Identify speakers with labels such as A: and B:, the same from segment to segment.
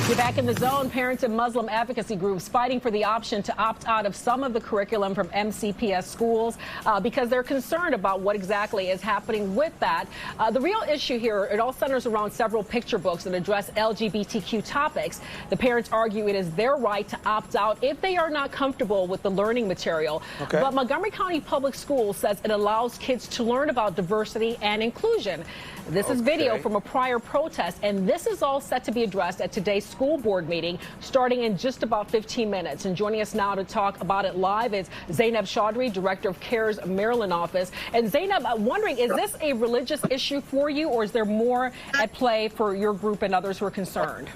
A: You're back in the zone. Parents and Muslim advocacy groups fighting for the option to opt out of some of the curriculum from MCPS schools because they're concerned about what exactly is happening with that. The real issue here, it all centers around several picture books that address LGBTQ topics. The parents argue it is their right to opt out if they are not comfortable with the learning material.
B: Okay.
A: But Montgomery County Public Schools says it allows kids to learn about diversity and inclusion. This is video from a prior protest, and this is all set to be addressed at today's school board meeting starting in just about 15 minutes. And joining us now to talk about it live is Zainab Chaudhry, director of CAIR's Maryland office. And Zainab, I'm wondering, is this a religious issue for you, or is there more at play for your group and others who are concerned?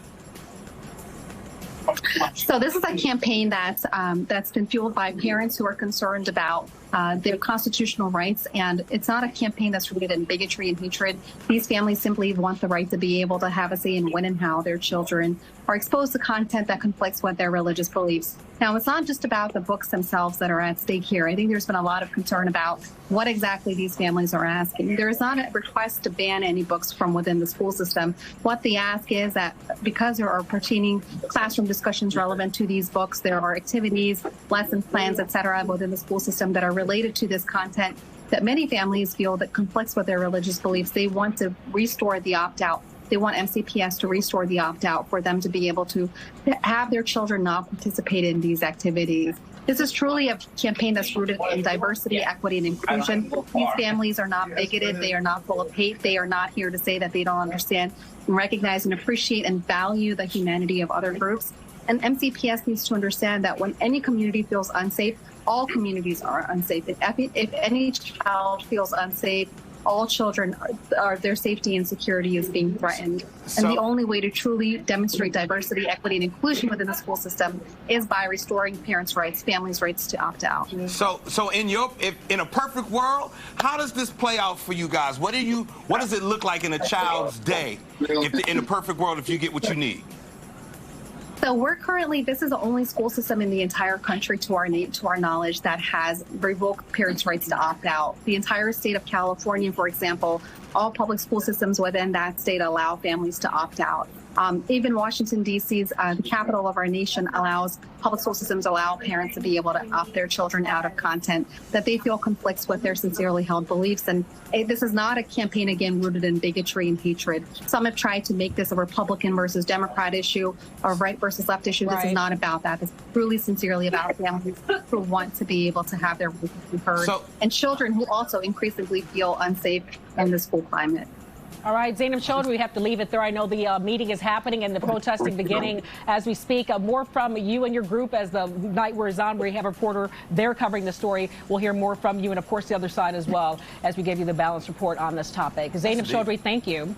C: So this is a campaign that's been fueled by parents who are concerned about their constitutional rights, and it's not a campaign that's rooted in bigotry and hatred. These families simply want the right to be able to have a say in when and how their children are exposed to content that conflicts with their religious beliefs. Now, it's not just about the books themselves that are at stake here. I think there's been a lot of concern about what exactly these families are asking. There is not a request to ban any books from within the school system. What the ask is that because there are pertaining classroom discussions relevant to these books, there are activities, lesson plans, etc., within the school system that are related to this content that many families feel that conflicts with their religious beliefs. They want to restore the opt-out. They want MCPS to restore the opt-out for them to be able to have their children not participate in these activities. This is truly a campaign that's rooted in diversity, equity, and inclusion. These families are not bigoted. They are not full of hate. They are not here to say that they don't understand and recognize and appreciate and value the humanity of other groups. And MCPS needs to understand that when any community feels unsafe, all communities are unsafe. If any child feels unsafe, all children are their safety and security is being threatened. And the only way to truly demonstrate diversity, equity, and inclusion within the school system is by restoring parents' rights, families' rights to opt out.
B: So in a perfect world, how does this play out for you guys? What does it look like in a child's day in a perfect world if you get what you need?
C: So this is the only school system in the entire country, to our knowledge, that has revoked parents' rights to opt out. The entire state of California, for example, all public school systems within that state allow families to opt out. Even Washington, D.C.'s the capital of our nation public school systems allow parents to be able to opt their children out of content that they feel conflicts with their sincerely held beliefs. And this is not a campaign, again, rooted in bigotry and hatred. Some have tried to make this a Republican versus Democrat issue, or right versus left issue. This is not about that. This is truly sincerely about families who want to be able to have their voices heard, and children who also increasingly feel unsafe in the school climate.
A: All right, Zainab Chaudhry, we have to leave it there. I know the meeting is happening and the protesting beginning as we speak. More from you and your group as the night wears on. We have a reporter there covering the story. We'll hear more from you and, of course, the other side as well as we give you the balanced report on this topic. Zainab Chaudhry, thank you.